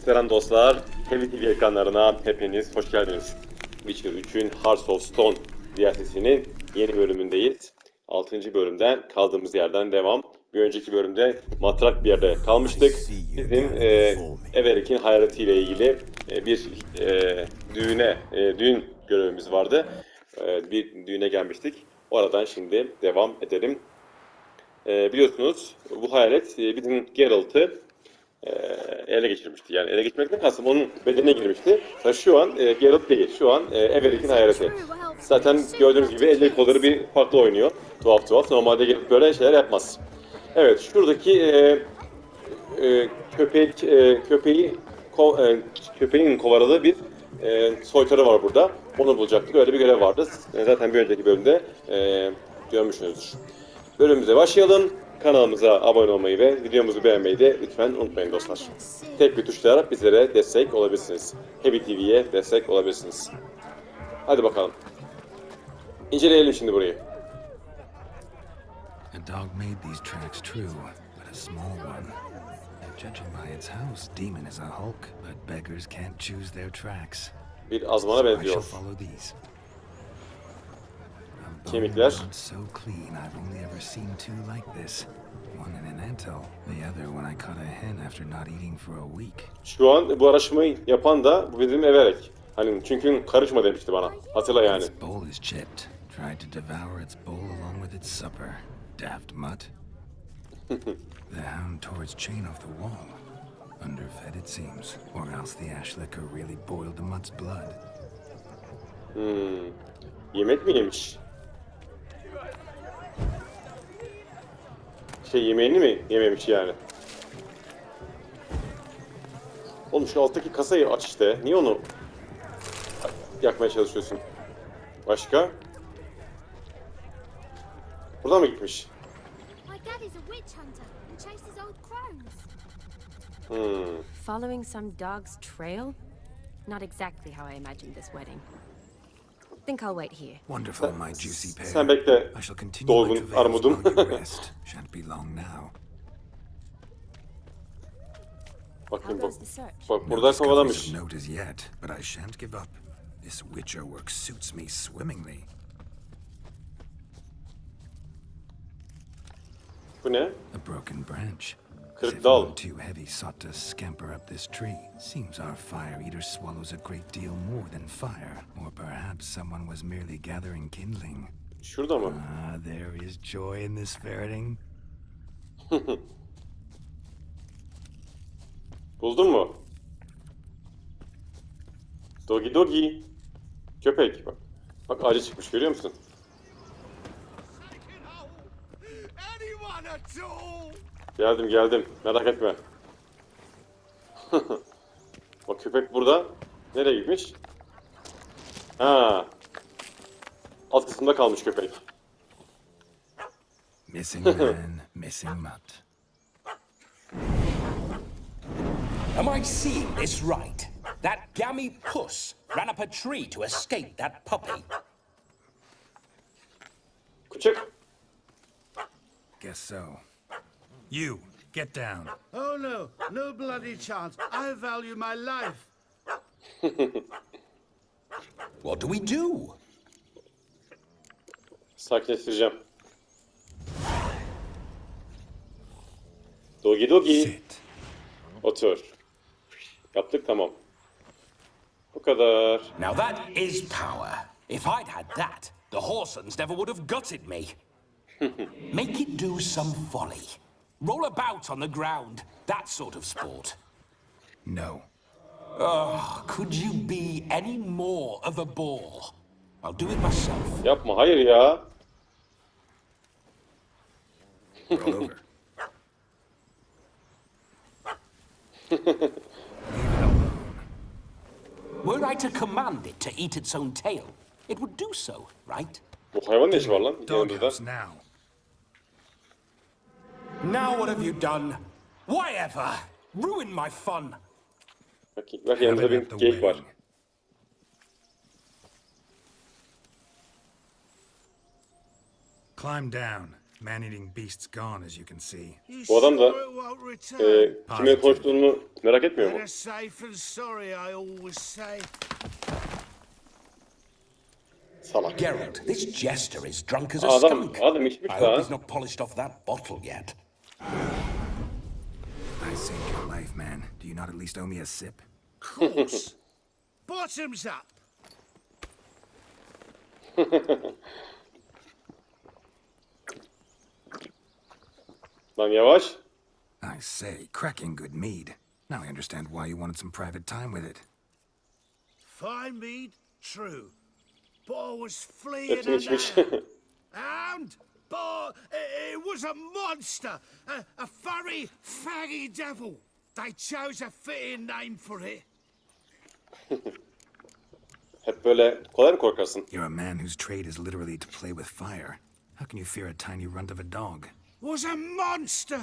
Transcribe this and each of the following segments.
Selam dostlar, HDR TV ekranlarına hepiniz hoş geldiniz. Witcher 3'ün Hearts of Stone DLC'sinin yeni bölümündeyiz. 6. bölümden kaldığımız yerden devam. Bir önceki bölümde matrak bir yerde kalmıştık. Bizim Everec'in hayatıyla ilgili bir düğün görevimiz vardı. Bir düğüne gelmiştik. Oradan şimdi devam edelim. Biliyorsunuz bu hayalet bizim Geralt'ı ele geçirmişti. Yani ele geçirmekten kastım onun bedenine girmişti. Şu an Geralt değil. Şu an Everec'in hayaleti. Zaten gördüğünüz gibi elleri kolları bir farklı oynuyor. Tuhaf tuhaf. Normalde gelip böyle şeyler yapmaz. Evet, şuradaki köpeğin kovaladığı bir soytarı var burada. Onu bulacaktık. Öyle bir görev vardı. Zaten bir önceki bölümde görmüşsünüzdür. Bölümümüze başlayalım. Kanalımıza abone olmayı ve videomuzu beğenmeyi de lütfen unutmayın dostlar. Tek bir tuşlayarak bizlere destek olabilirsiniz. HDR TV'ye destek olabilirsiniz. Hadi bakalım. İnceleyelim şimdi burayı. A dog made these tracks true, but a small one. Judging by its house, demon is a hulk, but beggars can't choose their tracks. Bir azmana benziyor. Kemikler. So clean, I've only ever seen two like this. One in an anthill, the other when I caught a hen after not eating for a week. Şu an bu araştırmayı yapan da bu bizim Everec. Hani çünkü karışma demişti bana. Hatırla yani. Its bowl is chipped. Tried to devour its bowl along with its supper. Daft mutt. The hound tore its chain off the wall. Underfed it seems, or else the ash liquor really boiled the mutt's blood. Yemek mi yemiş? Yemeğini mi yememiş yani? Oğlum şu alttaki kasayı aç işte. Niye onu yakmaya çalışıyorsun? Başka? Buradan mı gitmiş? Following some dog's trail? Not exactly how I imagined this wedding. Think I'll wait here. Wonderful, my juicy pear. Sen bekle, dolgun armudum. Shan't be long now. Bakayım bak burada kovalamış. Note as yet, but I shan't give up. This witcher work suits me swimmingly. Bu ne? A broken branch. Kırık dal. Too heavy sought to scamper up this tree. Seems our fire eater swallows a great deal more than fire, or perhaps someone was merely gathering kindling. Şurada mı? Ah, there is joy in this ferreting. Buldun mu? Doggy doggy. Köpek bak. Bak ağaca çıkmış görüyor musun? Geldim. Merak etme. Bak köpek burada. Nereye gitmiş? Ha. Alt kısımda kalmış köpek. Missing man, missing mutt. Am I seeing this right? That gammy puss ran up a tree to escape that puppy. Küçük. Guess so. You, get down. Oh no, no bloody chance. I value my life. What do we do? Sakinleştireceğim. Doggy doggy. Sit. Otur. Yaptık tamam. Bu kadar. Now that is power. If I'd had that, the Horsons never would have gutted me. Make it do some folly. Roll about on the ground. That sort of sport. No. Oh, could you be any more of a bore? I'll do it myself. Yapma hayır ya. Roll over. Were I to command it to eat its own tail, it would do so, right? Bu hayvan ne işi var lan? Doghouse now. Now what have you done? Why ever? Ruin my fun. Bak yanında bir geyik var. Climb down. Man-eating beast's gone, as you can see. Bu adam da kime konuştuğunu merak etmiyor mu? Salak. Geralt, this jester is drunk as a skunk. Adam içmiş I hope daha. he's not polished off that bottle yet. I saved your life, man. Do you not at least owe me a sip? Of course. Bottoms up. Lan yavaş. I say, cracking good mead. Now I understand why you wanted some private time with it. Fine mead, true. But I was fleeing Hepsini içmiş. and but it was a monster, a furry, faggy devil. They chose a fitting name for it. Hep böyle kolay mı korkarsın? You're a man whose trade is literally to play with fire. How can you fear a tiny runt of a dog? Was a monster,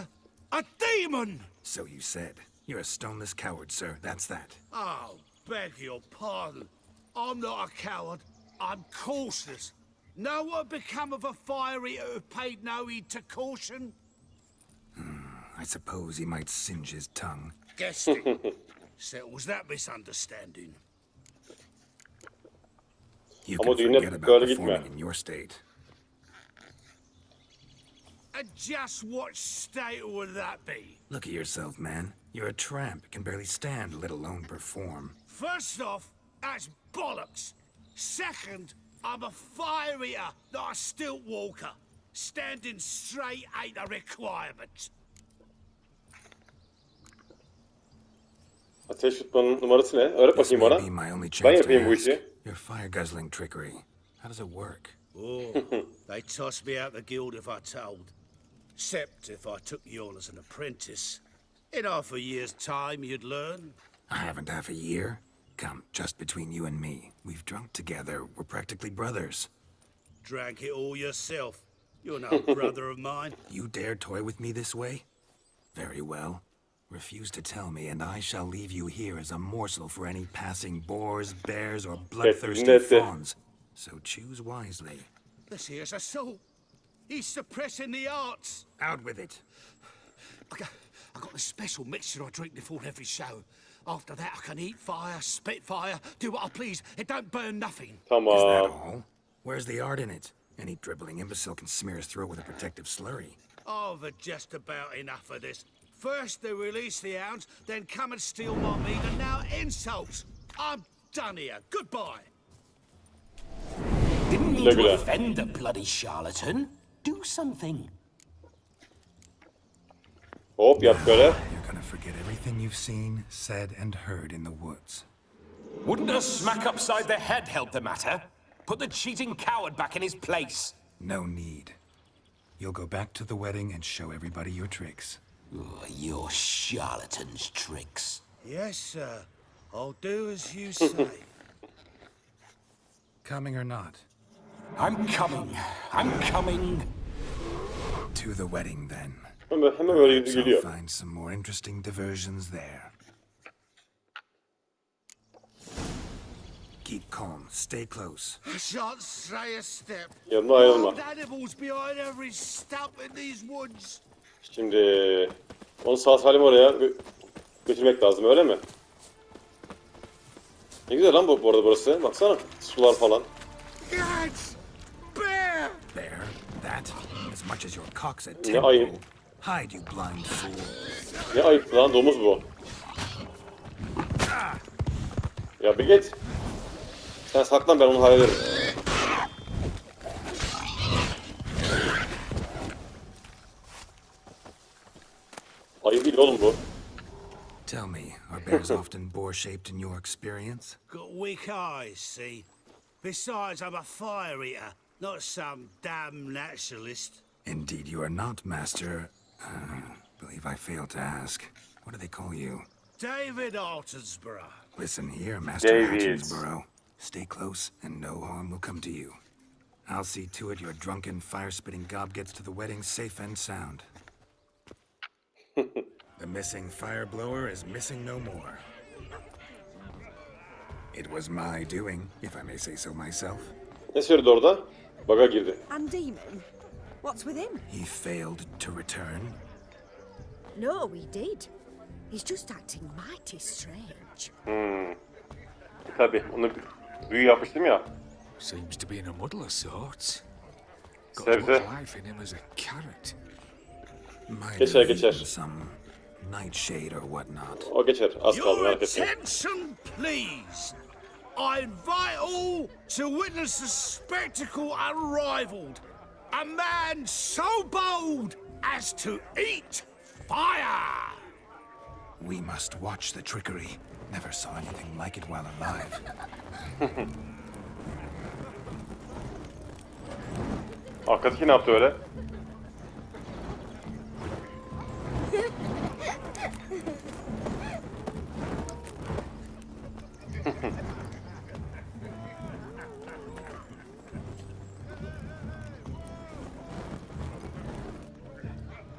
a demon. So you said. You're a stoneless coward, sir. That's that. Oh, beg your pardon. I'm not a coward. I'm cautious. Know what become of a fire eater who paid no heed to caution? I suppose he might singe his tongue. Guessed it. Settles that misunderstanding. You Ama can düğüne forget about böyle gitme. performing in your state. And just what state would that be? Look at yourself, man. You're a tramp, can barely stand, let alone perform. First off, that's bollocks. Second, I'm a fire eater, not a stilt walker. Standing straight ain't a requirement. Ateş tutmanın numarası ne? Öğret This bakayım may bana. be my only Ben chance to yapayım bu ask. işi. Your fire-guzzling trickery. How does it work? Oh, they tossed me out the guild if I told. Except if I took you on as an apprentice. In half a year's time, you'd learn. I haven't half a year. Come, just between you and me. We've drunk together. We're practically brothers. Drank it all yourself. You're no brother of mine. You dare toy with me this way? Very well. Refuse to tell me, and I shall leave you here as a morsel for any passing boars, bears, or bloodthirsty fawns. So choose wisely. This here's assault. He's suppressing the arts. Out with it. I got a special mixture I drink before every show. After that, I can eat fire, spit fire, do what I please. It don't burn nothing. Is that Tamam. all? Where's the art in it? Any dribbling imbecile can smear his throat with a protective slurry. I've had just about enough of this. First they release the hounds, then come and steal my meat, and now insults. I'm done here. Goodbye. Didn't mean Güle to güle. offend the bloody charlatan. Do something. Hop yap böyle. You're gonna forget everything you've seen, said, and heard in the woods. Wouldn't a smack upside the head help the matter? Put the cheating coward back in his place. No need. You'll go back to the wedding and show everybody your tricks. Oh, your charlatan's tricks. Yes, sir. I'll do as you say. Coming or not? I'm coming. I'm coming. To the wedding, then. Hemen böyle So geliyor. find some more interesting diversions there. Keep calm. Stay close. I shan't stray a step. Yanına ayrılma. Wild animals behind every stump in these woods. Şimdi onu sağ salim oraya götürmek lazım öyle mi? Ne güzel lan bu arada burası. Baksana sular falan. Lads! Bear! There. That. As much as your cock's a Ne ayıp. temple. Hide, you blind fool. Ne ayıp lan domuz bu. Ya bir git. Sen saklan ben onu hallederim. Ayıp değil oğlum bu. Tell me, are bears often boar-shaped in your experience? Got weak eyes, see? Besides, I'm a fire eater, not some damn naturalist. Indeed, you are not, Master. Believe I failed to ask. What do they call you? David Altonsborough. Listen here, Master David. Hatchensborough. Stay close, and no harm will come to you. I'll see to it your drunken, fire-spitting gob gets to the wedding safe and sound. The missing fire blower is missing no more. It was my doing, if I may say so myself. Ne söyledi orada? Baga girdi. And demon? What's with him? He failed to return. No, he did. He's just acting mighty strange. Tabii onu büyü yapmıştım ya. Seems to be in a muddle of sorts. Got Sebze. as much life in him as a carrot. Might Geçer, have geçer. eaten some nightshade or whatnot. O geçer. Az kaldı Your merak etmeyin. attention, please. I invite all to witness the spectacle unrivaled. A man so bold as to eat fire. We must watch the trickery. Never saw anything like it while alive. Arkadaki ne yaptı öyle?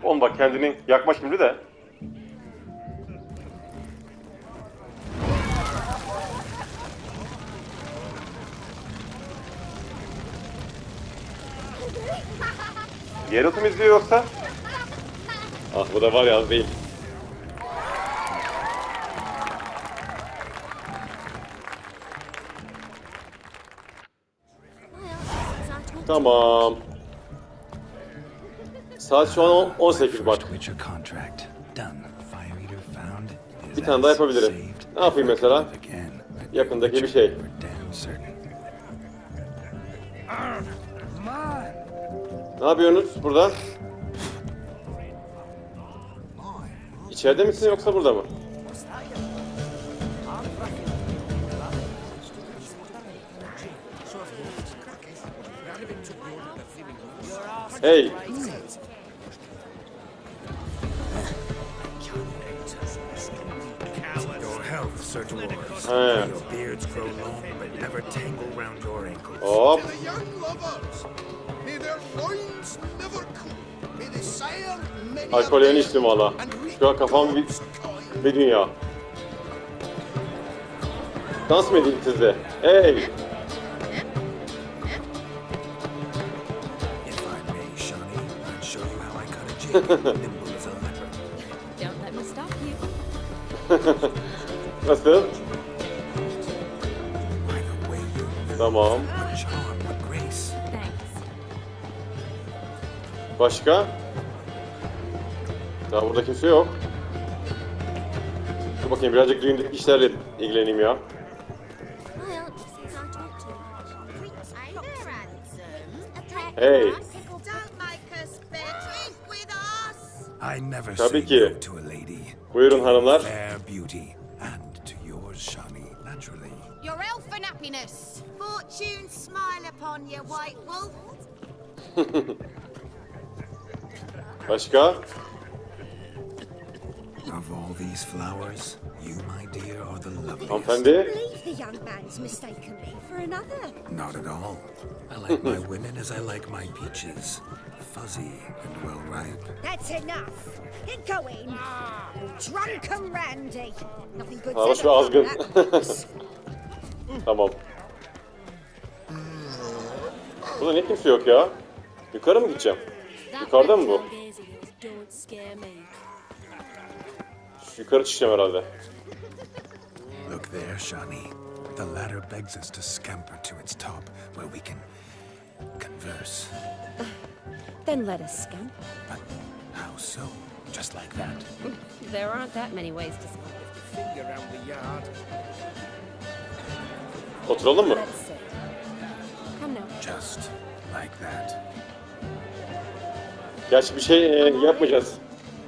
Oğlum bak kendini yakma şimdi de. Geralt'ı mı izliyor yoksa? Ah bu da var ya değil. Tamam. Saat şu an 18 bak. Witcher contract done. Fire eater found. Bir tane daha yapabilirim. Ne yapayım mesela? Yakındaki bir şey. Ne yapıyorsunuz burada? İçeride misin yoksa burada mı? Hey! Your health, Sir Dwarves. He. Your beards grow long, but never tangle round your ankles. Hop! The young lovers, may their loins never cool. May they sire many a Alkol yeni bear içtim valla. and reap Şu an kafam bir dünya. Dans mı edeyim sizde? Hey! If I may, Shani, I'd show you how I cut a jig, nimble as a leopard. Don't let me stop you. Nasıl? By the way you move, Tamam. what charm, what grace. Thanks. Başka? Daha burada kimse yok. Dur bakayım birazcık düğündeki işlerle ilgileneyim ya. Hey! Don't make us drink with us. I never Tabii say ki. no to a lady. Buyurun hanımlar. Fair beauty, and to yours, Shani, naturally. Your elfin happiness. Fortune smile upon you, white wolf. Başka? Of all these flowers, you, my dear, are the loveliest. Hanımefendi? Believe the young man's mistaken me for another. Not at all. I like my women as I like my peaches. Fuzzy and well ripe. That's enough. Get going. Drunken Randy. Nothing good Sarhoş ve azgın. Tamam. Burada ne kimse yok ya? Yukarı mı gideceğim? Yukarıda mı bu? Şu yukarı çıkacağım herhalde. Look there, Shani. The ladder begs us to scamper to its top, where we can converse. Then let us scamp. But how so? Just like that? There aren't that many ways to scamp. finger round the yard. Oturalım mı? Let's sit. Come now. Just like that. Gerçi bir şey yapmayacağız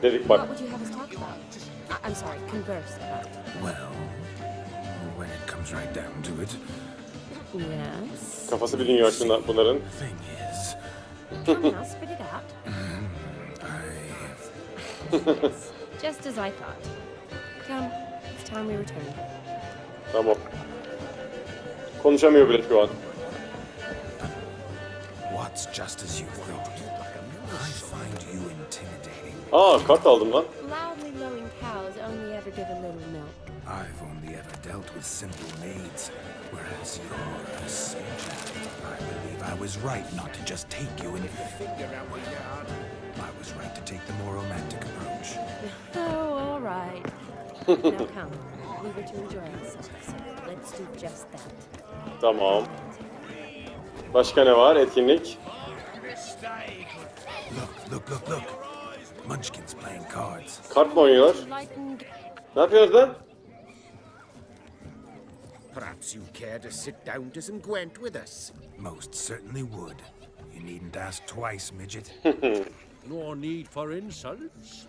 dedik bak. What would you have us talk about? I'm sorry, converse about. Well, when it comes right down to it, Yes. Kafası bir dünya şunlar bunların. the thing is, Come now, spit it out. Just as I thought. Come, it's time we return. Tamam. Konuşamıyor bile şu an. what's just as you thought? I find you intimidating. Aa kart aldım lan. Loudly lowing cows only ever give a little milk. I've only ever dealt with simple maids, whereas you're a saint. I believe I was was right not to just take you in. I was right to take the more romantic approach. Oh, all right. Now come. We were to enjoy ourselves, so let's do just that. Tamam. Başka ne var? Etkinlik. Look. Munchkin's playing cards. Kart mı oynuyor? Lightened. Ne yapıyoruz lan? Perhaps you care to sit down to some Gwent with us. Most certainly would. You needn't ask twice, midget. No need for insults.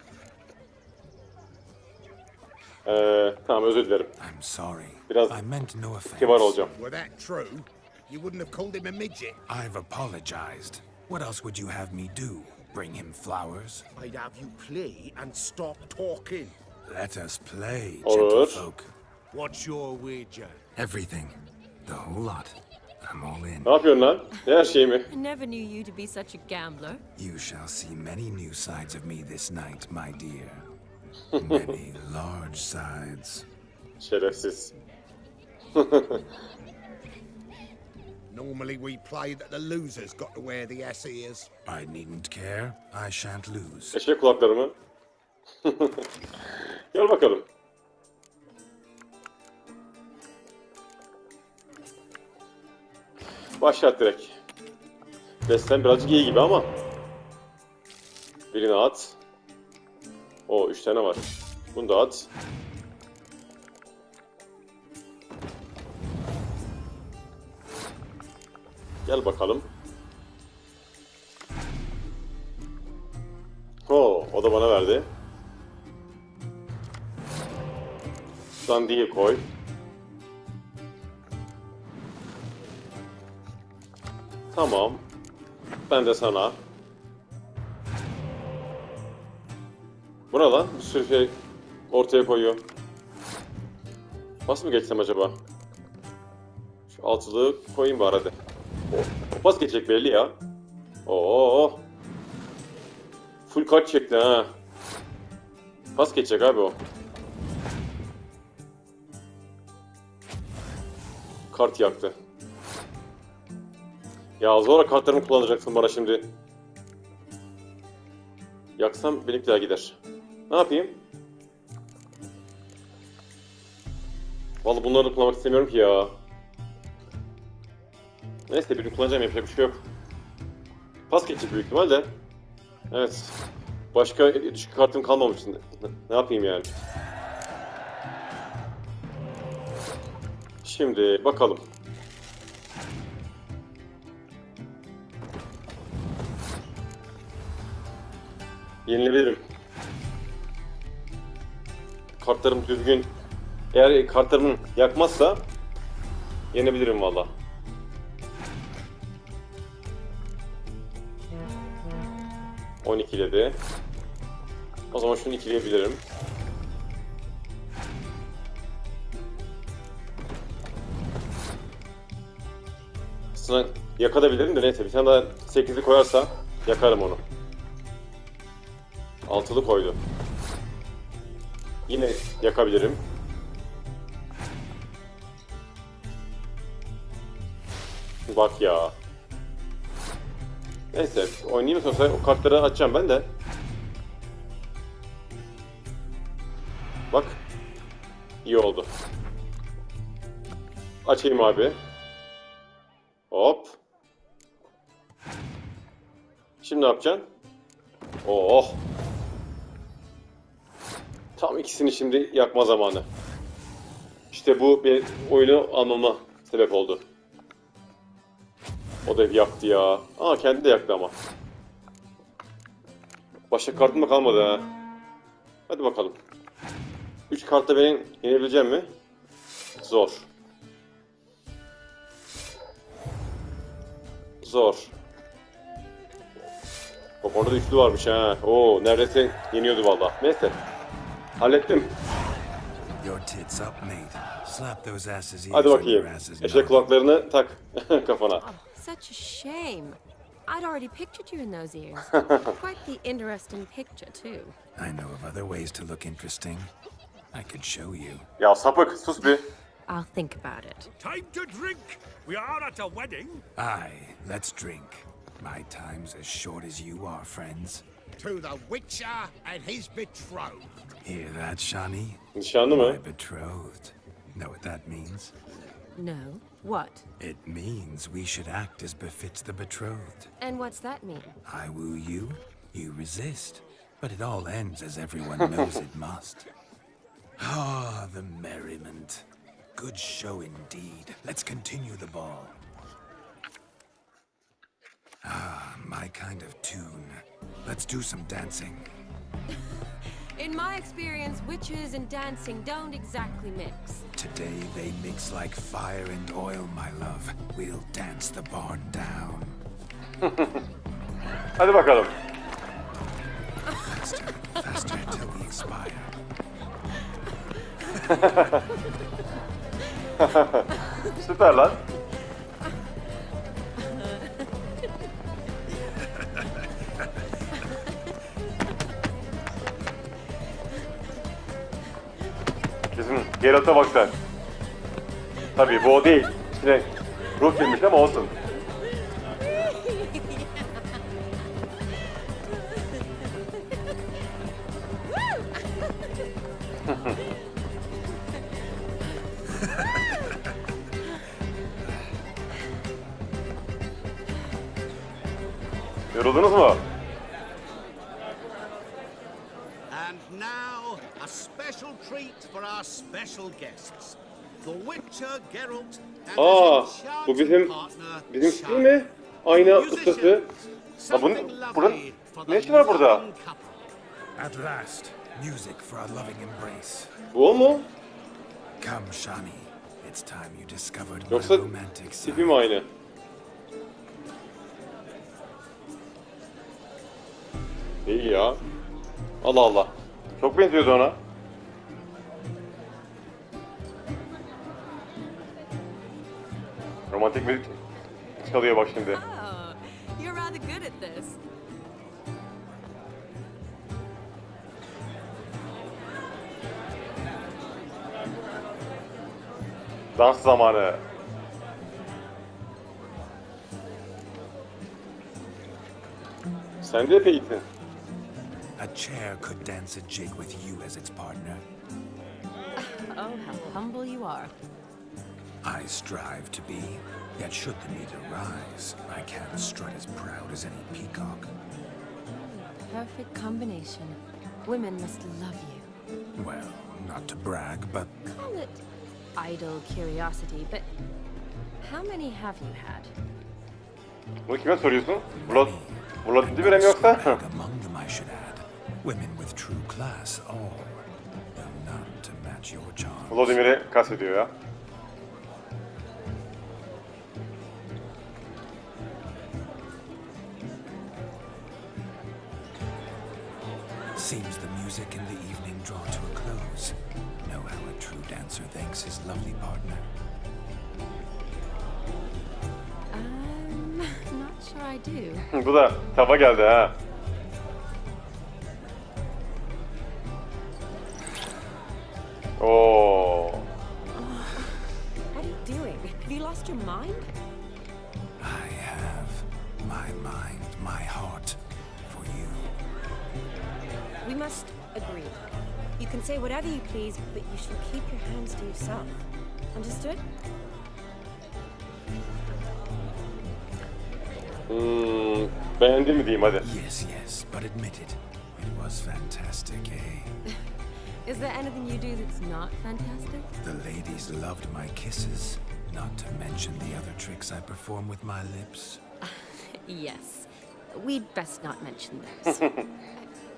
Tamam, özür dilerim. I'm sorry. Biraz I meant no offense. kibar olacağım. Were that true, you wouldn't have called him a midget. I've apologized. What else would you have me do? Bring him flowers? I'd have you play and stop talking. Let us play, Olur. gentlefolk. What's your wager? Everything. The whole lot. I'm all in. Ne yapıyorsun lan? Ne her şey mi? I never knew you to be such a gambler. You shall see many new sides of me this night, my dear. Many large sides. Şerefsiz. Normally we play that the loser's got to wear the ass ears. I needn't care. I shan't lose. Eşek kulakları mı? Gel bakalım. Başlat direkt. Destem birazcık iyi gibi ama. Birini at. O 3 tane var. Bunu da at. Gel bakalım. O da bana verdi. Şuradan değil koy. Tamam. Ben de sana. Bu ne lan? Bir sürü şey ortaya koyuyor. Pas mı geçsem acaba? Şu altılığı koyayım bari hadi. O pas geçecek belli ya. Oo. Full kart çekti ha. Pas geçecek abi o. Kart yaktı. Ya zora kartlarımı kullanacaksın bana şimdi. Yaksam benimkiler gider. Ne yapayım? Vallahi bunları da kullanmak istemiyorum ki ya. Neyse birini kullanacağım, yapacak bir şey yok. Pas geçecek büyük ihtimalle. Evet. Başka düşük kartım kalmamış. Ne yapayım yani? Şimdi bakalım. Yenilebilirim. Kartlarım düzgün. Eğer kartlarımın yakmazsa yenebilirim valla. ...12'ledi. O zaman şunu ikileyebilirim. Aslında yakabilirim de neyse. Bir tane daha 8'li koyarsa yakarım onu. 6'lı koydu. Yine yakabilirim. Bak ya. Neyse oynayayım sonra o kartları açacağım ben de. Bak. İyi oldu. Açayım abi. Hop. Şimdi ne yapacaksın? Oh. Tam ikisini şimdi yakma zamanı. İşte bu bir oyunu almama sebep oldu. O da yaktı ya. Aa kendi de yaktı ama. Başka kartım da kalmadı ha. Hadi bakalım. 3 kartta beni yenebileceğim mi? Zor. Zor. Bak orada da üçlü varmış ha. Oo neredeyse yeniyordu valla. Neyse. Hallettim. Hadi bakayım. Eşek kulaklarını tak kafana. Oh, such a shame. I'd already pictured you in those ears. Quite the interesting picture too. I know of other ways to look interesting. I could show you. Ya sapık sus bir. I'll think about it. Time to drink. We are at a wedding. Aye, let's drink. My time's as short as you are, friends. To the Witcher and his betrothed. Hear that, Shani? Nişanlı My mı? betrothed. Know what that means? No? What? It means we should act as befits the betrothed. And what's that mean? I woo you, you resist. But it all ends as everyone knows it must. Ah, the merriment. Good show indeed. Let's continue the ball. Ah, my kind of tune. Let's do some dancing. In my experience, witches and dancing don't exactly mix. Today they mix like fire and oil, my love. We'll dance the barn down. Hadi bakalım. Faster, faster till we expire. Süper lan. Kesin Geralt'a bak sen. Tabii bu o değil. İçine ruh girmiş ama olsun. Yoruldunuz mu? And now, a special treat for our special guests. The Witcher, Geralt, and Aa, his bu enchanted partner, bizim değil mi? Ayna ustası. Ha bunun, burada, ne işi var burada? At last, music for our loving embrace. Bu o mu? Come, Shani. It's time you discovered my Yoksa romantic tipi side. mi aynı? İyi ya. Allah Allah. Çok benziyordu ona. Romantik müzik çalıyor bak şimdi. Oh, you're rather good at this. Dans zamanı. Sen de epey iyisin. A chair could dance a jig with you as its partner. Oh, how humble you are. I strive to be, yet should the need arise, I can't strut as proud as any peacock. Perfect combination. Women must love you. Well, not to brag, but Call it idle curiosity, but how many have you had? Bunu kime soruyorsun? Bulat biri mi yoksa? brag among them I should add. Women with true class, all. Though none to match your charms. Vladimir'i kastediyor ya. Seems the music in the evening draw to a close. Know how a true dancer thanks his lovely partner. Not sure I do. Bu da tava geldi ha. Oo. What are you doing? Have you lost your mind? I have my mind, my heart for you. We must agree. You can say whatever you please, but you should keep your hands to yourself. Understood? Beğendin mi diyeyim hadi. Yes, yes, but admit it. It was fantastic, eh? Is there anything you do that's not fantastic? The ladies loved my kisses, not to mention the other tricks I perform with my lips. Yes. We'd best not mention those.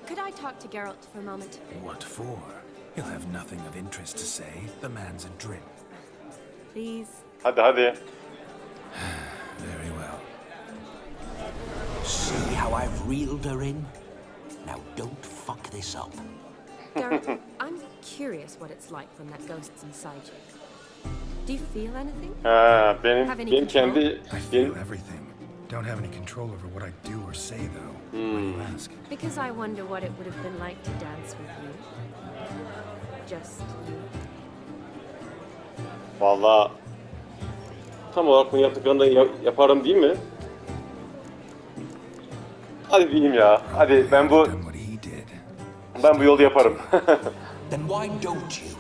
Could I talk to Geralt for a moment? What for? He'll have nothing of interest to say. The man's adrip. Please? Hadi hadi. Very well. See how I've reeled her in? Now don't fuck this up. Geralt, I'm curious what it's like when that ghost's inside you. Do you feel anything? Ha, Have any benim kendi I feel everything. Don't have any control over what I do or say, though. Why do you ask? Because I wonder what it would have been like to dance with you. Just you. Vallahi tam olarak bunu yaptıklarını da yaparım değil mi? Hadi diyeyim ya. Hadi ben bu yolu yaparım. Then why don't you?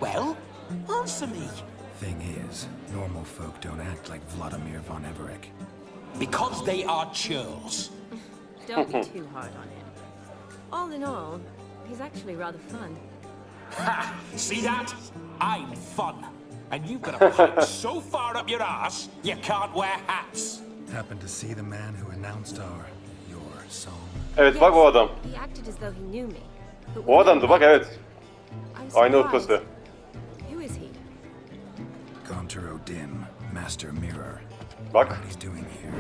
Well, answer me. Thing is, normal folk don't act like Vladimir von Everec. Because they are churls. Don't be too hard on him. All in all, he's actually rather fun. Ha! See that? I'm fun. And you've got a pipe so far up your ass, you can't wear hats. Happened to see the man who announced your song? Evet bak o adam. He acted as though he knew me. But O adamdı bak evet. I'm Aynı surprised. ustası. Who is he? Gontaro Dim, Master Mirror. Bak. What he's doing here?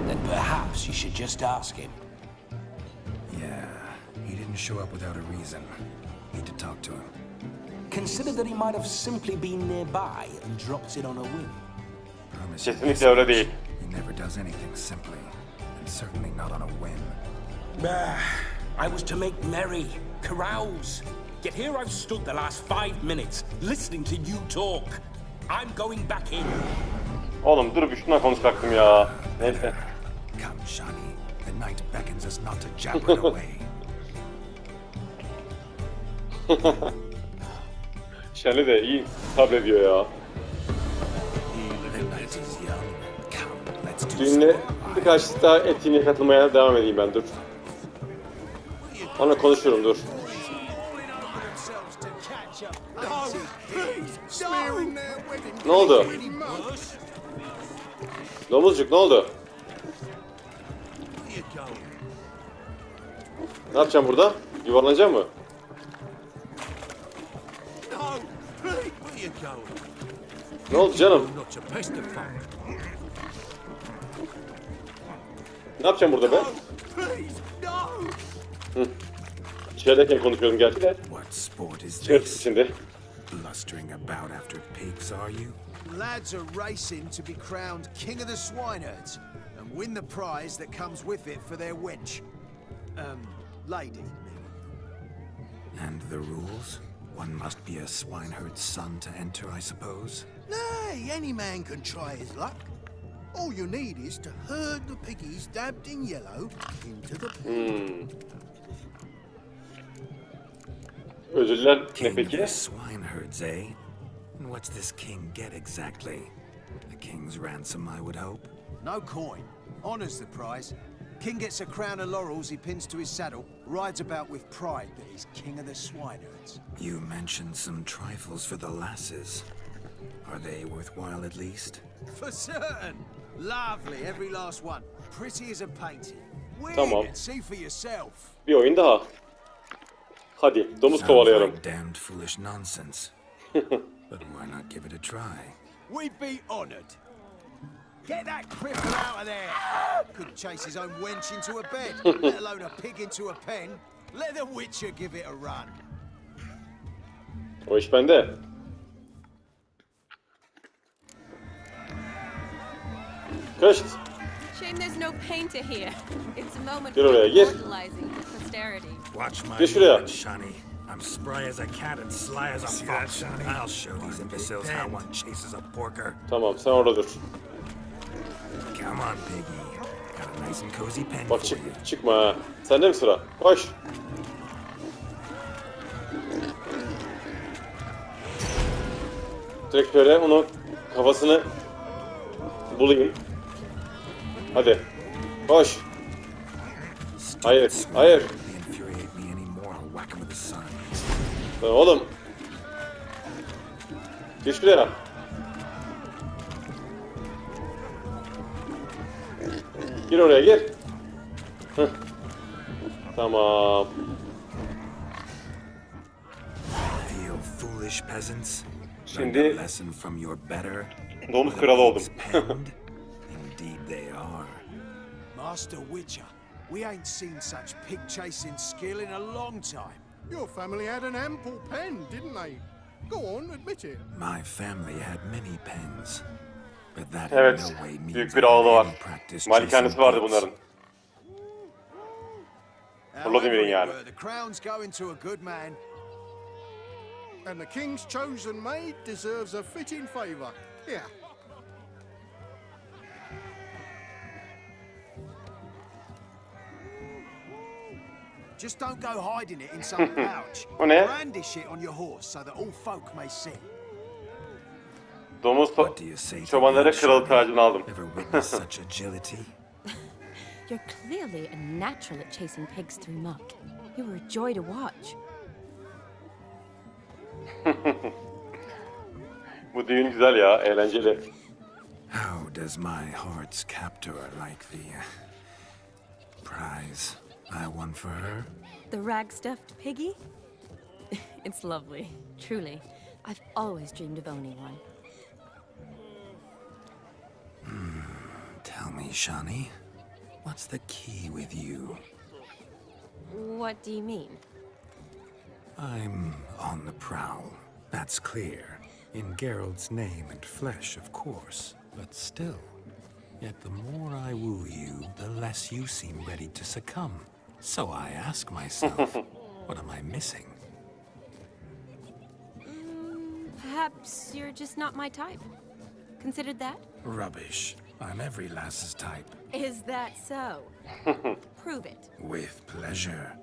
Then perhaps you should just ask him. Yeah, he didn't show up without a reason. Need to talk to him. Consider that he might have simply been nearby and dropped in on a whim. Promise you Kesinlikle öyle değil. he never does anything simply, and certainly not on a whim. I was to make merry, carouse. Yet here I've stood the last 5 minutes, listening to you talk. I'm going back in. Oğlum dur bir şundan konuşacaktım ya. Neyse. Come, Shani. The night beckons us not to jabber it away. Şenli de iyi sabrediyor ya. The night is young. Come, let's do Düğünle birkaç daha etkinliğe katılmaya devam edeyim ben dur. Onunla konuşurum dur. Ne oldu? Domuzcuk ne oldu? Ne yapacağım burada? Yuvarlanacağım mı? Ne oldu canım? Ne yapacağım burada ben? Hı. İçerideyken konuşuyordum gerçi de. What sport is İçeride this? şimdi. Blustering about after pigs, are you? Lads are racing to be crowned king of the swineherds and win the prize that comes with it for their wench. Lady. And the rules? One must be a swineherd's son to enter, I suppose? Nay, any man can try his luck. All you need is to herd the piggies dabbed in yellow into the pond. Ödüller ne King of peki? the swineherds, eh? And what's this king get exactly? A king's ransom, I would hope. No coin. Honors the prize. King gets a crown of laurels he pins to his saddle, rides about with pride that he's king of the swineherds. You mentioned some trifles for the lasses. Are they worthwhile at least? For certain. Lovely, every last one. Pretty as a painting. Weird Tamam. and see for yourself. Bir oyun daha. Hadi domuz Sounds kovalayalım. like damned foolish nonsense. But why not give it a try? We'd be honored. Get that cripple out of there! Couldn't chase his own wench into a bed, let alone a pig into a pen. Let the Witcher give it a run. O iş bende. Kışt. Shame there's no painter here. It's a moment Gir for oraya, gir. immortalizing for posterity. Watch my Gir şuraya. movement, Shani. I'm spry as a cat and sly as a fox. I'll show these imbeciles how one chases a porker. Tamam sen orada dur. Come on, piggy. Got a nice and cozy pen Bak for you. çıkma ha. Sende mi sıra? Koş. Direkt şöyle onun kafasını bulayım. Hadi. Koş. Hayır, hayır. They infuriate me anymore. I'll whack 'em with a sign. Lan oğlum. Gir şuraya. Gir oraya gir. Heh. Tamam. Feel foolish peasants? Şimdi- Learned a lesson from your better? Domuz kralı oldum. Penned? Indeed they are. Master Witcher, we ain't seen such pig chasing skill in a long time. Your family had an ample pen, didn't they? Go on, admit it. My family had many pens. But that in Evet. no way means Büyük bir I ağlı had var. any practice Malikanesi chasing vardı pigs. bunların. Vladimir'in However it yani. were, the crown's going to a good man. and the king's chosen maid deserves a fitting favor. Here. Just don't go hiding it in some pouch. O ne? Brandish it on your horse so that all folk may see. Domuz What do you say to çobanlara that, kralı Shani? tacını aldım. Ever witnessed such agility? You're clearly a natural at chasing pigs through muck. You were a joy to watch. Bu düğün güzel ya, eğlenceli. How does my heart's captor like the prize I won for her? The rag-stuffed piggy? It's lovely, truly. I've always dreamed of owning one. Tell me, Shani, what's the key with you? What do you mean? I'm on the prowl, that's clear. In Geralt's name and flesh, of course. But still, yet the more I woo you, the less you seem ready to succumb. So I ask myself, what am I missing? Perhaps you're just not my type. Considered that? Rubbish. I'm every lass's type. Is that so? Prove it. With pleasure.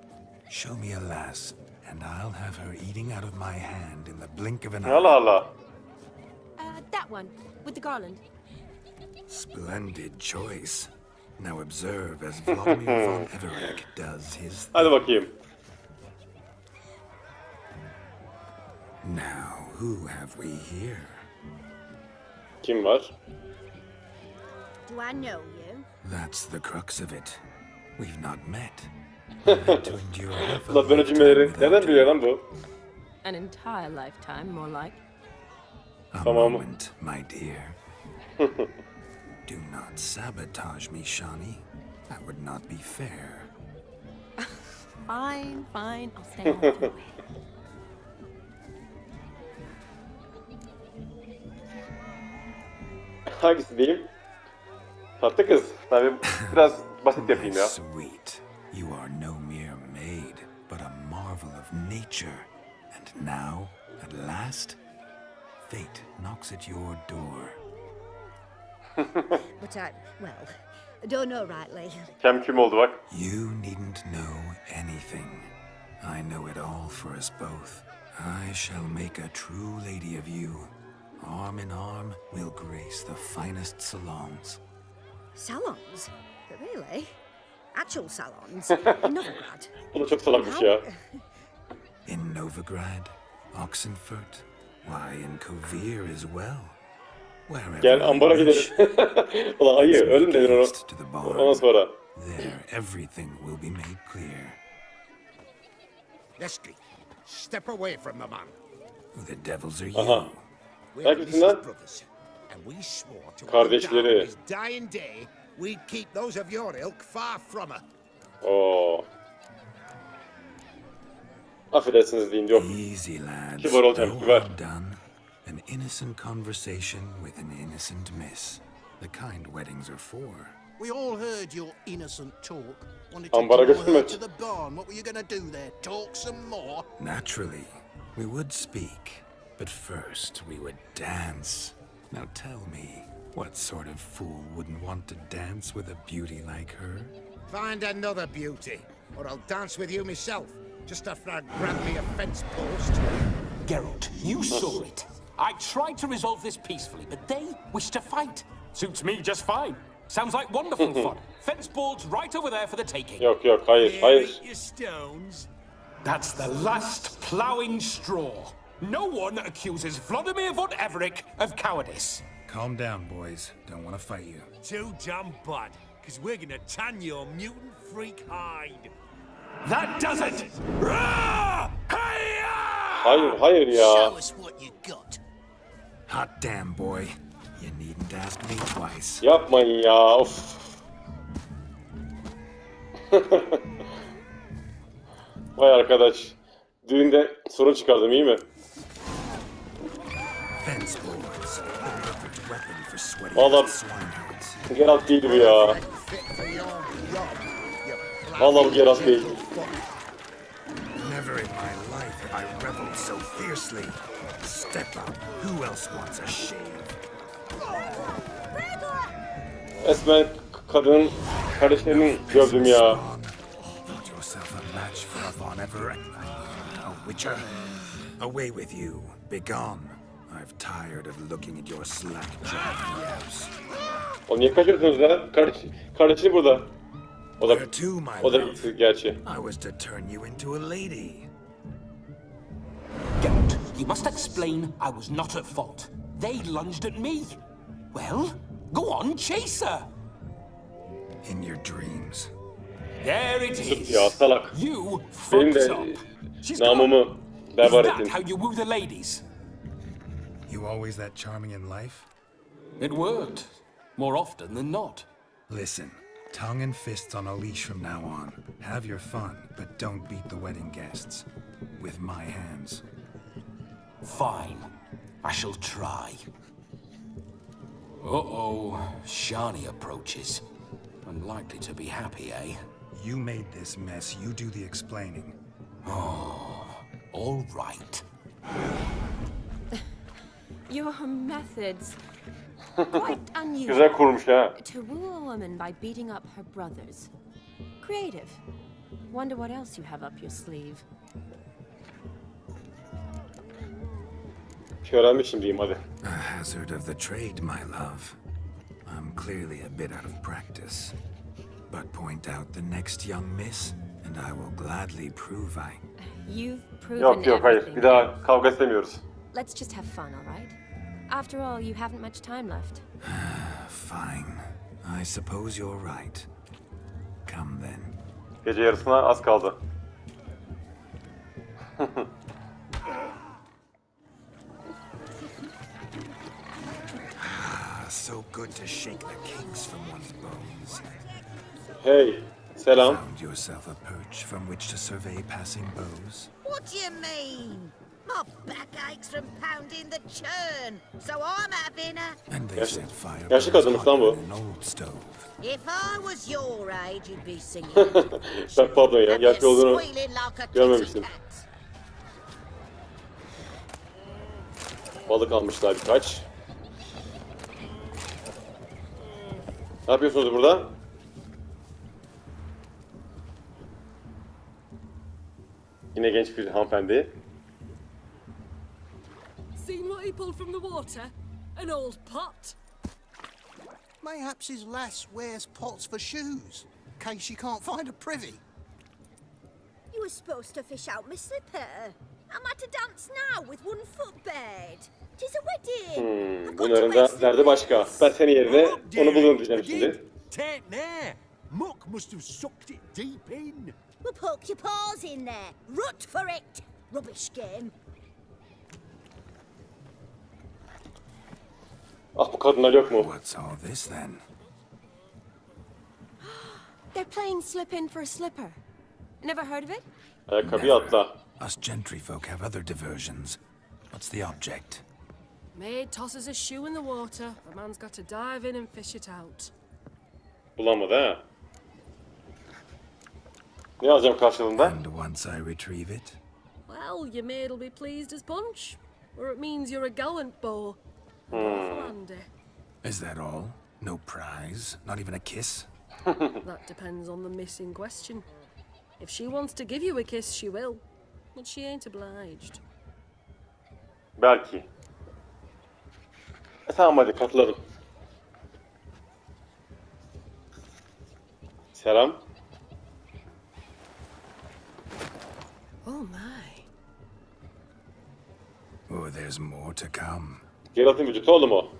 Show me a lass, and I'll have her eating out of my hand in the blink of an eye. Allah Allah. That one, with the garland. Splendid choice. Now observe as Olgierd von Everec'i does his Hadi bakayım. Now, who have we here? Kim var? Do I know you? That's the crux of it. We've not met. I've had to endure half a Ulan böyle lifetime cümleleri without nereden you. biliyor lan bu? An entire lifetime, more like. A Tamam. moment, my dear. Do not sabotage me, Shani. That would not be fair. Fine, fine. I'll stay out of the way. Hangisi diyeyim? Tatlı kız. Tabii biraz basit yapayım ya. Sweet. You are no mere maid, but a marvel of nature. And now, at last, fate knocks at your door. But well, I don't know rightly. Kem küm oldu bak. You needn't know anything. I know it all for us both. I shall make a true lady of you. Arm in arm, we'll grace the finest salons. Salons? But really? Actual salons? In Novigrad? Bu da çok salakmış ya. In Novigrad, Oxenfurt, why in Kovir as well. Wherever Gel you ambara wish. gidelim. Ulan hayır, ölüm dedin onu. To the barn. Ondan sonra. There, everything will be made clear. Lesky, step away from the man. Who the devils are Aha. you? We're Herkesin lan. Mrs. brothers, and we swore to Kardeşleri. his dying day we'd keep those of your ilk far from her. Oo. Affedersiniz diyeyim yok. Easy, lads. Kibar olacağım, No kibar. harm done. An innocent conversation with an innocent miss. The kind weddings are for. We all heard your innocent talk. Wanted to Ambara draw her götürmek. to the barn. What were you gonna do there? Talk some more? Naturally, we would speak. But first, we would dance. Now tell me, what sort of fool wouldn't want to dance with a beauty like her? Find another beauty, or I'll dance with you myself, just after I grab me a fence post. Geralt, you saw it. I tried to resolve this peacefully, but they wish to fight. Suits me just fine. Sounds like wonderful fun. Fence boards right over there for the taking. Yok yok hayır hayır. Eat your stones. That's the last ploughing straw. No one accuses Vladimir von Everec of cowardice. Calm down, boys. Don't want to fight you. Too damn bad, because we're gonna tan your mutant freak hide. That does it! Rah! Hi-ya! Hayır hayır ya. Show us what you got. Hot damn, boy. You needn't ask me twice. Yapmayın ya. Of. Vay arkadaş. Düğünde sorun çıkardım iyi mi? Fence boards, the perfect weapon for sweaty Vallahi swineherds. Geralt değildi bu ya. Fit for your job, you Vallahi bu Geralt değil. Never in my life have I reveled so Seriously, step up. Who else wants a shave? Resmen kadının kardeşlerini gördüm ya. Got yourself a match for Von Everec. A witcher. Away with you. Begone. I've tired of looking at your slack-jawed yaps. Oğlum niye kaçıyorsunuz lan? Kardeşi burada. O da gitti gerçi. I was to turn you into a lady. Geralt, you must explain I was not at fault. They lunged at me. Well, go on, chase her. In your dreams. There it is. Ya salak. You Benim fucked de up. namımı Is berbat that ettin. how you woo the ladies? You always that charming in life? It worked. More often than not. Listen, tongue and fists on a leash from now on. Have your fun, but don't beat the wedding guests. With my hands. Fine. I shall try. Uh-oh. Shani approaches. Unlikely to be happy, eh? You made this mess. You do the explaining. Oh, all right. Your methods quite unusual. Güzel kurmuş ha. To woo a woman by beating up her brothers. Creative. Wonder what else you have up your sleeve. Bir şey öğrenmişim diyeyim hadi. A hazard of the trade, my love. I'm clearly a bit out of practice. But point out the next young miss, and I will gladly prove You've proven Yok hayır. everything. Bir daha kavga istemiyoruz. Let's just have fun, all right? After all, you haven't much time left. Fine. I suppose you're right. Come then. Gece yarısına az kaldı. So good to shake the kinks from one's bones. Hey, selam. Found yourself a perch from which to survey passing bows? What do you mean? My back aches from pounding the churn, so I'm having a... And they set fire Yaşlı kadınmış lan bu. an old stove. If I was your age, you'd be singing. Pardon ya, yaşlı olduğunu Squealing like a görmemiştim. kitty cat. Balık almışlar birkaç. Ne yapıyorsunuz burada? Yine genç bir hanımefendi. Seen what he pulled from the water? An old pot. Mayhaps his lass wears pots for shoes, in case she can't find a privy. You were supposed to fish out my slipper. I'm at a dance now with one foot bared. 'Tis a wedding. Bunların da derdi başka. Ben senin yerine onu bulurum diyeceğim şimdi. Take there. Muck must have sucked it deep in. Well, poke your paws in there. Rut for it. Rubbish game. Ah bu kadınlar yok mu? What's all this then? They're playing slip in for a slipper. Never heard of it? Ayakkabıyı atla. Us gentry folk have other diversions. What's the object? Maid tosses a shoe in the water. A man's got to dive in and fish it out. Bulamadı ha. Ne alacağım karşılığında? And once I retrieve it? Well, your maid'll be pleased as punch. Or it means you're a gallant beau. Awful handy. Is that all? No prize? Not even a kiss? That depends on the miss in question. If she wants to give you a kiss, she will. But she ain't obliged. Belki. Tamam hadi katılalım. Selam. Oh my. Oh, there's more to come. Geralt'ın vücudu oğlum o.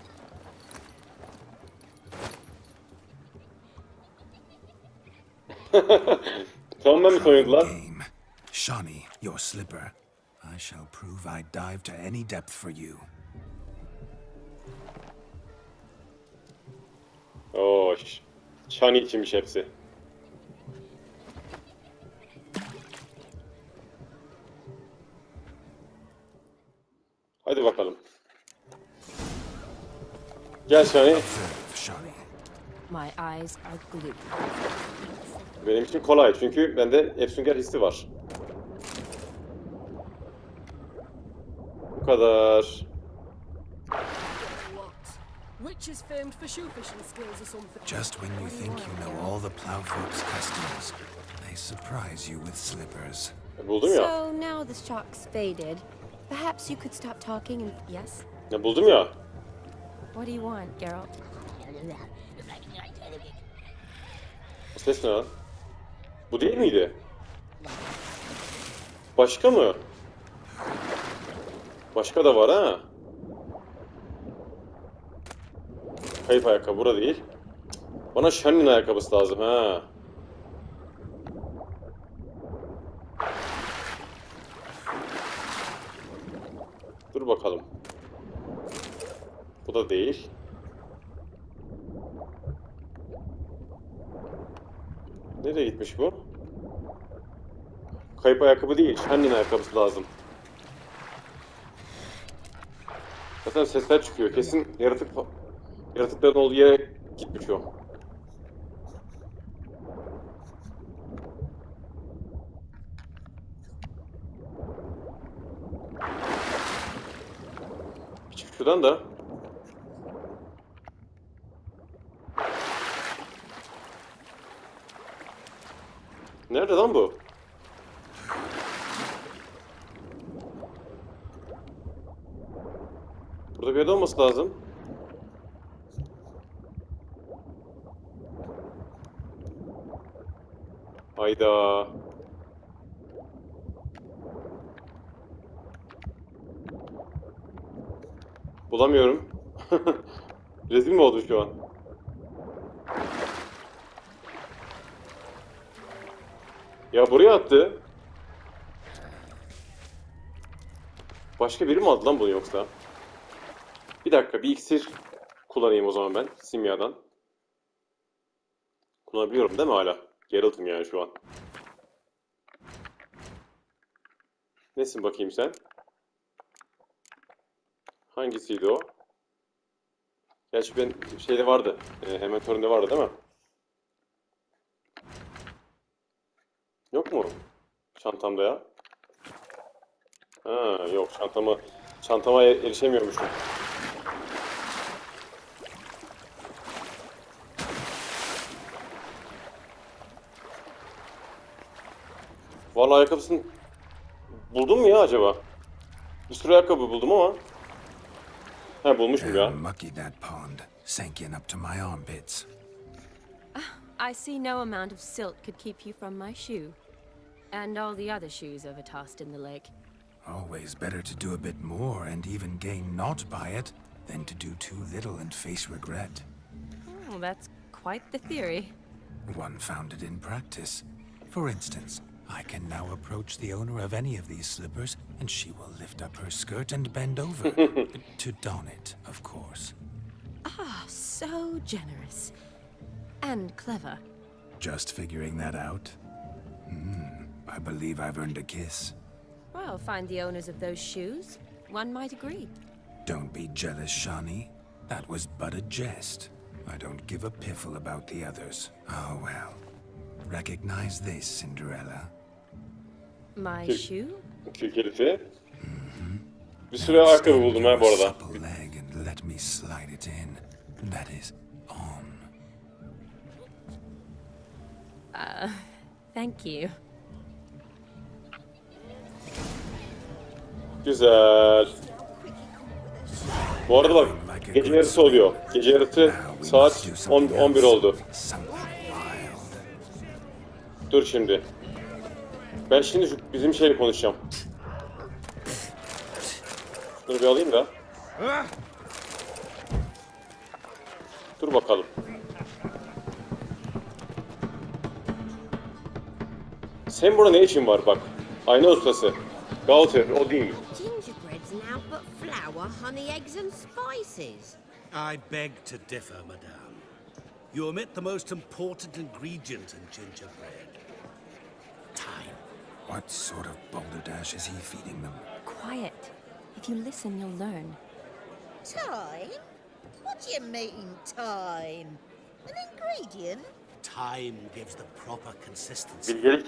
Tamam ben mi soyundular? Game. Shani, your slipper. I shall prove I dive to any depth for you. Oo, Shani içinmiş hepsi. Hadi bakalım. Gel Shani. Shani. My eyes are glued. Benim için kolay çünkü bende efsunger hissi var. kadar. Which is famed for shoe fishing skills or something. Just when you think you know all the plowfolk's customs, they surprise you with slippers. Buldum ya. So now the shock's faded. Perhaps you could stop talking and yes. Ne buldum ya. What do you want, Geralt? O ses ne lan? Bu değil miydi? Başka mı? Başka da var ha. Kayıp ayakkabı burada değil. Bana Shannyn ayakkabısı lazım ha. Dur bakalım. Bu da değil. Nereye gitmiş bu? Kayıp ayakkabı değil, Shannyn ayakkabısı lazım. Zaten sesler çıkıyor. Kesin yaratıkların olduğu yere gitmiş o. Çık şuradan da. Nerede lan bu? Burada bir yerde olması lazım. Hayda. Bulamıyorum. Rezil mi oldu şu an? Ya buraya attı. Başka biri mi aldı lan bunu yoksa? Bir dakika, bir iksir kullanayım o zaman ben simyadan. Kullanabiliyorum değil mi hala? Geralt'ım yani şu an. Nesin bakayım sen? Hangisiydi o? Gerçi ben şeyde vardı. Hemen torunda vardı değil mi? Yok mu? Çantamda ya. Ha yok, çantama erişemiyormuşum. Vallahi ayakkabısını buldum mu ya acaba? Bir sürü ayakkabı buldum ama. Ha bulmuşum ya. Mucky that pond, sank in up to my armpits. I see no amount of silt could keep you from my shoe. And all the other shoes overtossed in the lake. Always better to do a bit more and even gain naught by it than to do too little and face regret. Oh, that's quite the theory. One founded in practice. For instance, I can now approach the owner of any of these slippers and she will lift up her skirt and bend over. To don it, of course. Ah, so generous. And clever. Just figuring that out? I believe I've earned a kiss. Well, find the owners of those shoes. One might agree. Don't be jealous, Shani. That was but a jest. I don't give a piffle about the others. Oh well. Recognize this, Cinderella. My shoe? Kül herifi. Bir sürü ayakkabı buldum ha bu arada. Supple leg and let me slide it in. That is on. Thank you. Güzel. Bu arada bak, gece yarısı oluyor. Gece yarısı saat 11 oldu. Dur şimdi. Ben şimdi şu bizim şeyle konuşacağım. Şunu bir alayım da. Dur bakalım. Sen burada ne işin var bak? Ayna ustası. Galter, o değil. Gingerbread's now but flour, honey, eggs and spices. I beg to differ, madame. You omit the most important ingredient in gingerbread. Time. What sort of balderdash is he feeding them? Quiet. If you listen, you'll learn. Time? What do you mean, time? An ingredient? Time gives the proper consistency. Bilgelik.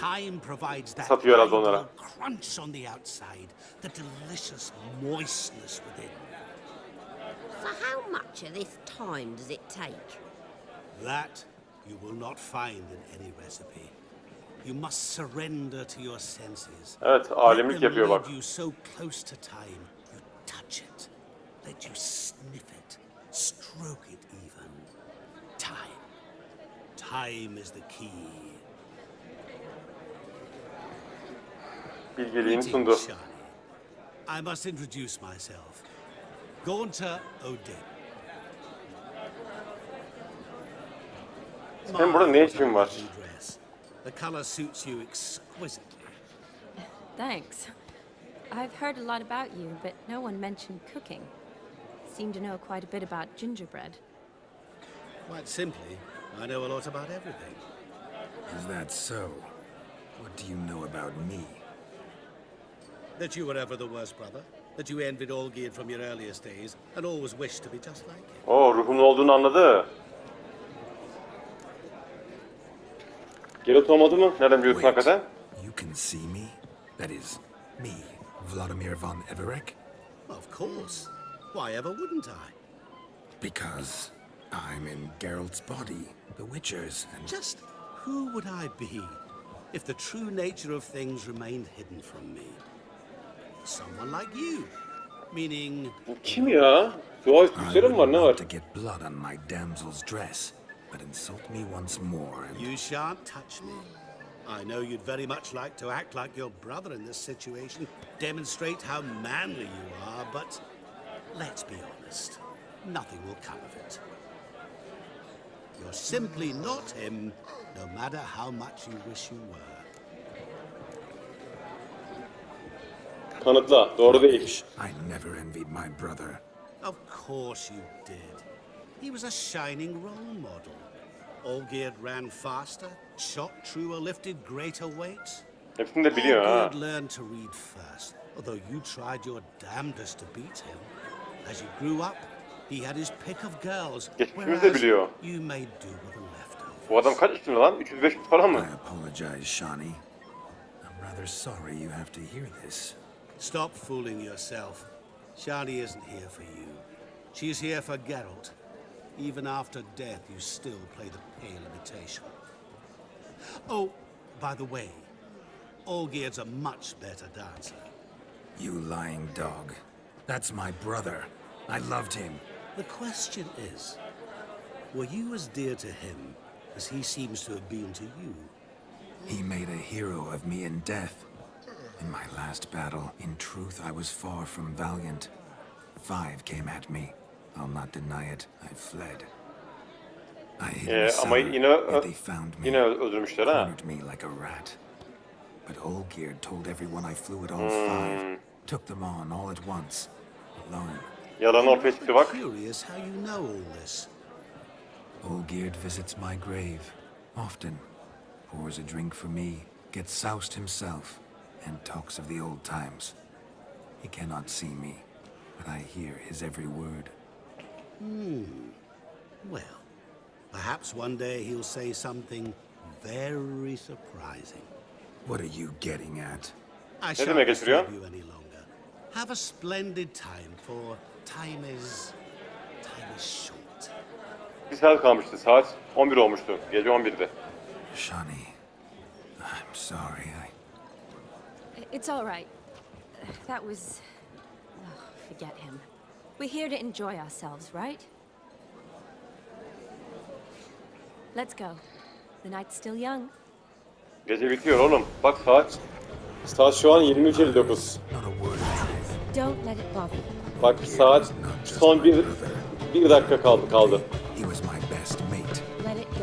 Time provides that Satıyor herhalde onlara. crunch on the outside, the delicious moistness within. So how much of this time does it take? That you will not find in any recipe. You must surrender to your senses. Evet, alemlik yapıyor bak. Let you so close to time, you touch it. Let you sniff it, stroke it even. Time. Time is the key. Bilgeliğini sundu. I must introduce myself. Gaunter Odin. Senin burada ne işin var? The color suits you exquisitely. Thanks. I've heard a lot about you, but no one mentioned cooking. Seem to know quite a bit about gingerbread. Quite simply, I know a lot about everything. Is that so? What do you know about me? That you were ever the worst brother. That you envied Olgierd from your earliest days and always wished to be just like him. Oo, ruhun olduğunu anladı. Geralt olmadı mı? Nereden biliyorsun hakikaten? You can see me? That is, me, Vladimir von Everec? Of course. Why ever wouldn't I? Because I'm in Geralt's body, the Witcher's, and... Just who would I be if the true nature of things remained hidden from me? Someone like you. Meaning... Kim ya? Doğa üstleri mi var? Ne var? To get blood on my damsel's dress, but insult me once more and... You shan't touch me. I know you'd very much like to act like your brother in this situation, demonstrate how manly you are, but let's be honest, nothing will come of it. You're simply not him, no matter how much you wish you were. Kanıtla, doğru değil. I never envied my brother. Of course you did. He was a shining role model. Olgierd ran faster, shot truer, lifted greater weights. Hepsini de biliyor ha. Olgierd learned to read first, although you tried your damnedest to beat him. As you grew up, he had his pick of girls, Geçmişimizi de biliyor. you made do with the leftovers. Bu adam kaç yaşında lan? 300-500 falan mı? I apologize, Shani. I'm rather sorry you have to hear this. Stop fooling yourself. Shani isn't here for you. She's here for Geralt. Even after death, you still play the pale imitation. Oh, by the way, Olgierd's a much better dancer. You lying dog. That's my brother. I loved him. The question is, were you as dear to him as he seems to have been to you? He made a hero of me in death. In my last battle, in truth, I was far from valiant. 5 came at me. I'll not deny it. I fled. I hid in the Ama cellar, yet they found me. yine öldürmüşler ha. Cornered me like a rat. But Olgierd told everyone I flew at all 5. Took them on all at once, alone. Yalan ortaya çıktı bak. Curious how you know all this. Olgierd visits my grave often, pours a drink for me, gets soused himself, and talks of the old times. He cannot see me, but I hear his every word. Well, perhaps one day he'll say something very surprising. What are you getting at? I Ne shan't demek getiriyor? disturb you any longer. Have a splendid time, for time is short. Bir saat kalmıştı. Saat 11 olmuştu. Gece 11'de. Shani, I'm sorry. It's all right. That was... Oh, forget him. We're here to enjoy ourselves, right? Let's go. The night's still young. Gece bitiyor oğlum. Bak saat. Saat şu an 23:59. Don't let it bother you. Bak saat son bir dakika kaldı.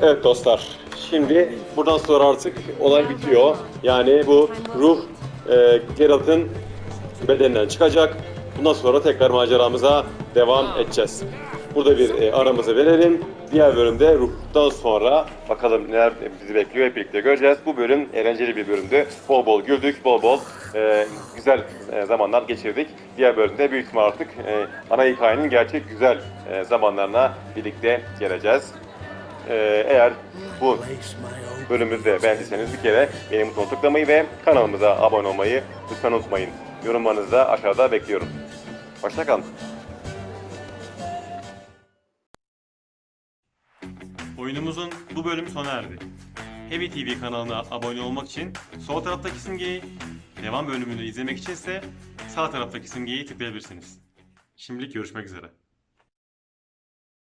Evet dostlar. Şimdi buradan sonra artık olay bitiyor. Yani bu ruh Geralt'ın bedeninden çıkacak. Bundan sonra tekrar maceramıza devam edeceğiz. Burada bir aramızı verelim. Diğer bölümde ruhtan sonra bakalım neler bizi bekliyor, hep birlikte göreceğiz. Bu bölüm eğlenceli bir bölümdü. Bol bol güldük, bol bol güzel zamanlar geçirdik. Diğer bölümde büyük ihtimal artık ana hikayenin gerçek güzel zamanlarına birlikte geleceğiz. Eğer bu bölümümüzü de beğendiyseniz bir kere beğeni butonuna tıklamayı ve kanalımıza abone olmayı lütfen unutmayın. Yorumlarınızı da aşağıda bekliyorum. Hoşça kalın. Oyunumuzun bu bölümü sona erdi. Heavy TV kanalına abone olmak için sol taraftaki simgeyi, devam bölümünü izlemek için ise sağ taraftaki simgeyi tıklayabilirsiniz. Şimdilik görüşmek üzere.